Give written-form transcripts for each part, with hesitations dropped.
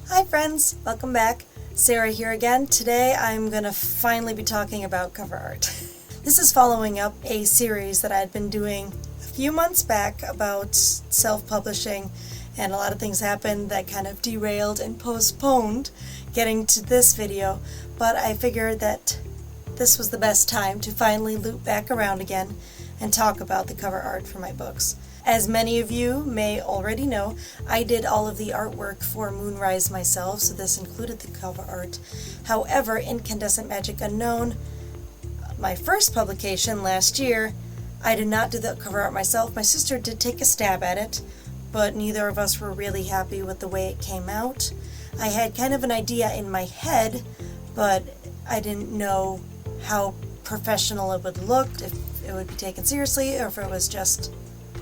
Hi friends, welcome back. Sarah here again. Today I'm going to finally be talking about cover art. This is following up a series that I had been doing a few months back about self-publishing, and a lot of things happened that kind of derailed and postponed getting to this video, but I figured that this was the best time to finally loop back around again and talk about the cover art for my books. As many of you may already know, I did all of the artwork for Moonrise myself, so this included the cover art. However, Incandescent Magic Unknown, my first publication last year, I did not do the cover art myself. My sister did take a stab at it, but neither of us were really happy with the way it came out. I had kind of an idea in my head, but I didn't know how professional it would look, if it would be taken seriously, or if it was just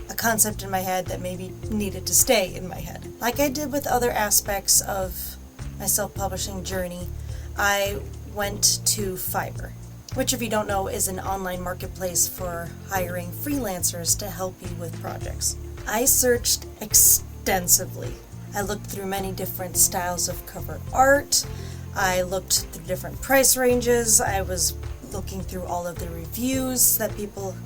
a concept in my head that maybe needed to stay in my head. Like I did with other aspects of my self-publishing journey, I went to Fiverr, which, if you don't know, is an online marketplace for hiring freelancers to help you with projects. I searched extensively. I looked through many different styles of cover art. I looked through different price ranges. I was looking through all of the reviews that people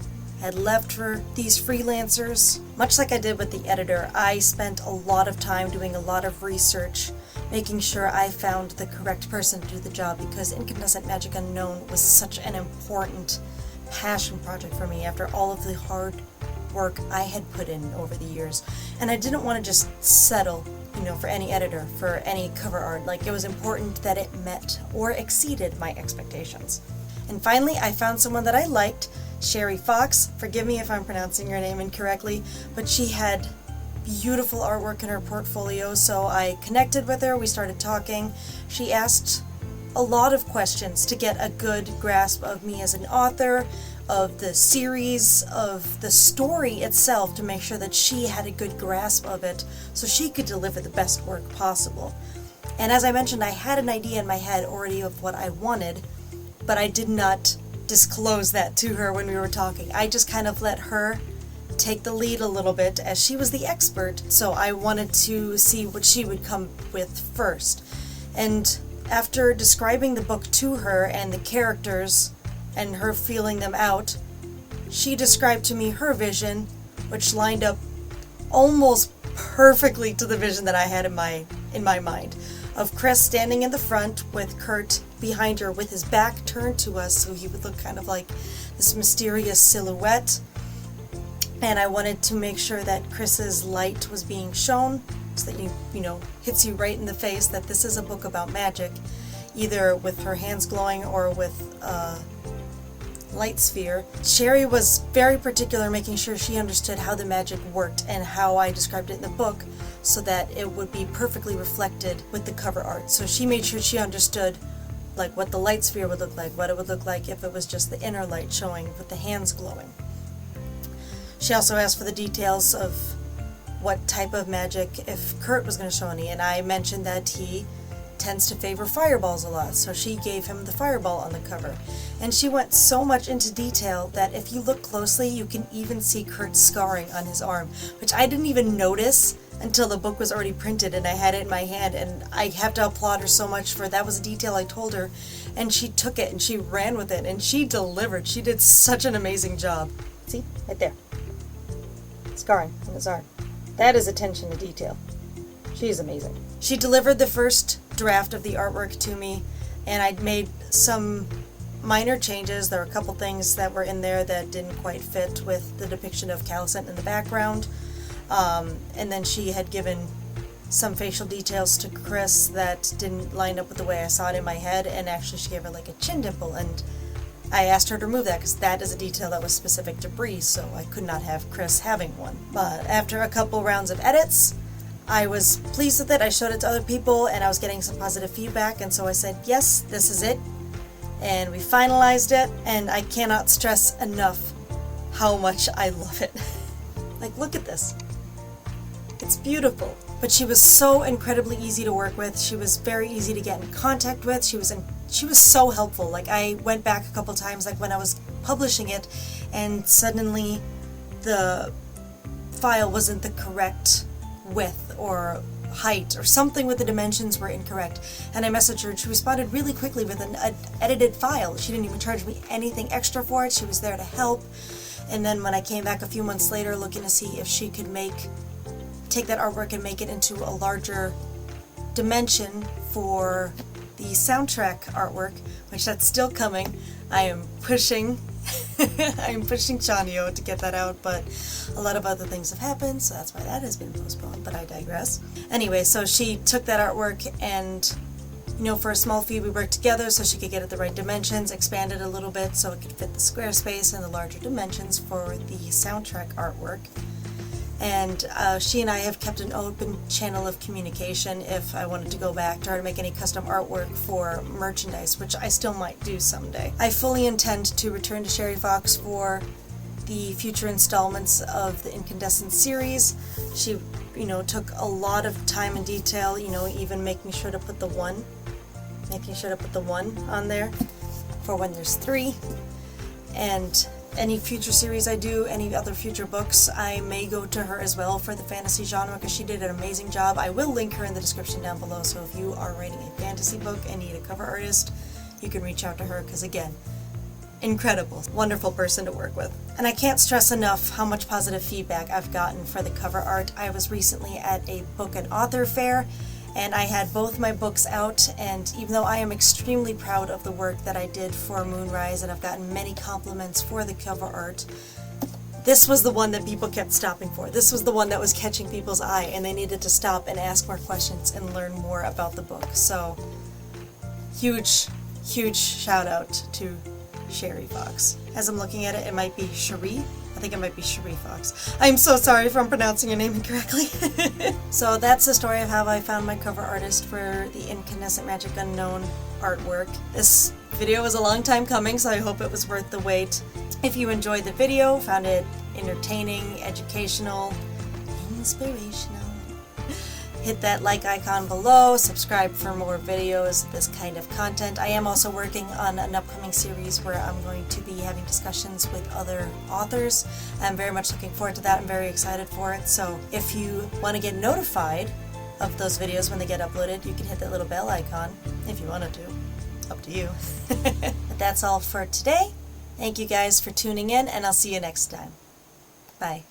had left for these freelancers. Much like I did with the editor, I spent a lot of time doing a lot of research, making sure I found the correct person to do the job, because Incandescent Magic Unknown was such an important passion project for me after all of the hard work I had put in over the years. And I didn't want to just settle, for any editor, for any cover art. Like, it was important that it met or exceeded my expectations. And finally, I found someone that I liked, Sherry Fox. Forgive me if I'm pronouncing your name incorrectly, but she had beautiful artwork in her portfolio, so I connected with her, we started talking. She asked a lot of questions to get a good grasp of me as an author, of the series, of the story itself, to make sure that she had a good grasp of it so she could deliver the best work possible. And as I mentioned, I had an idea in my head already of what I wanted, but I did not disclose that to her when we were talking. I just kind of let her take the lead a little bit, as she was the expert, so I wanted to see what she would come with first. And after describing the book to her and the characters and her feeling them out, she described to me her vision, which lined up almost perfectly to the vision that I had in my mind, of Chris standing in the front with Kurt behind her with his back turned to us, so he would look kind of like this mysterious silhouette. And I wanted to make sure that Chris's light was being shown, so that hits you right in the face that this is a book about magic, either with her hands glowing or with light sphere. Sherry was very particular, making sure she understood how the magic worked and how I described it in the book, so that it would be perfectly reflected with the cover art. So she made sure she understood like what the light sphere would look like, what it would look like if it was just the inner light showing with the hands glowing. She also asked for the details of what type of magic, if Kurt was going to show any, and I mentioned that he tends to favor fireballs a lot, so she gave him the fireball on the cover. And she went so much into detail that if you look closely, you can even see Kurt's scarring on his arm, which I didn't even notice until the book was already printed and I had it in my hand. And I have to applaud her so much for that. Was a detail I told her, and she took it and she ran with it and she delivered. She did such an amazing job. See, right there, scarring on his arm. That is attention to detail. She is amazing. She delivered the first draft of the artwork to me, and I'd made some minor changes. There were a couple things that were in there that didn't quite fit with the depiction of Calicent in the background. And then she had given some facial details to Chris that didn't line up with the way I saw it in my head, and actually she gave her like a chin dimple, and I asked her to remove that because that is a detail that was specific to Bree, so I could not have Chris having one. But after a couple rounds of edits, I was pleased with it. I showed it to other people and I was getting some positive feedback, and so I said, yes, this is it. And we finalized it, and I cannot stress enough how much I love it. Like, look at this. It's beautiful. But she was so incredibly easy to work with. She was very easy to get in contact with. She was so helpful. Like, I went back a couple times, like when I was publishing it, and suddenly the file wasn't the correct width or height or something with the dimensions were incorrect. And I messaged her and she responded really quickly with an edited file. She didn't even charge me anything extra for it. She was there to help. And then when I came back a few months later looking to see if she could take that artwork and make it into a larger dimension for the soundtrack artwork, which that's still coming. I am pushing Chanyo to get that out, but a lot of other things have happened, so that's why that has been postponed, but I digress. Anyway, so she took that artwork and, for a small fee we worked together so she could get it the right dimensions, expanded a little bit so it could fit the square space and the larger dimensions for the soundtrack artwork. And she and I have kept an open channel of communication if I wanted to go back to her to make any custom artwork for merchandise, which I still might do someday. I fully intend to return to Sherry Fox for the future installments of the Incandescent series. She, took a lot of time and detail, even making sure to put the one on there for when there's 3. And any future series I do, any other future books, I may go to her as well for the fantasy genre because she did an amazing job. I will link her in the description down below, so if you are writing a fantasy book and need a cover artist, you can reach out to her because, again, incredible, wonderful person to work with. And I can't stress enough how much positive feedback I've gotten for the cover art. I was recently at a book and author fair, and I had both my books out, and even though I am extremely proud of the work that I did for Moonrise, and I've gotten many compliments for the cover art, this was the one that people kept stopping for. This was the one that was catching people's eye, and they needed to stop and ask more questions and learn more about the book. So, huge shout out to Sherry Fox. As I'm looking at it, it might be Cherie. I think it might be Cherie Fox. I'm so sorry if I'm pronouncing your name incorrectly. So that's the story of how I found my cover artist for the Incandescent Magic Unknown artwork. This video was a long time coming, so I hope it was worth the wait. If you enjoyed the video, found it entertaining, educational, inspirational, hit that like icon below, subscribe for more videos of this kind of content. I am also working on an upcoming series where I'm going to be having discussions with other authors. I'm very much looking forward to that. I'm very excited for it. So if you want to get notified of those videos when they get uploaded, you can hit that little bell icon if you wanted to. Up to you. But that's all for today. Thank you guys for tuning in, and I'll see you next time. Bye.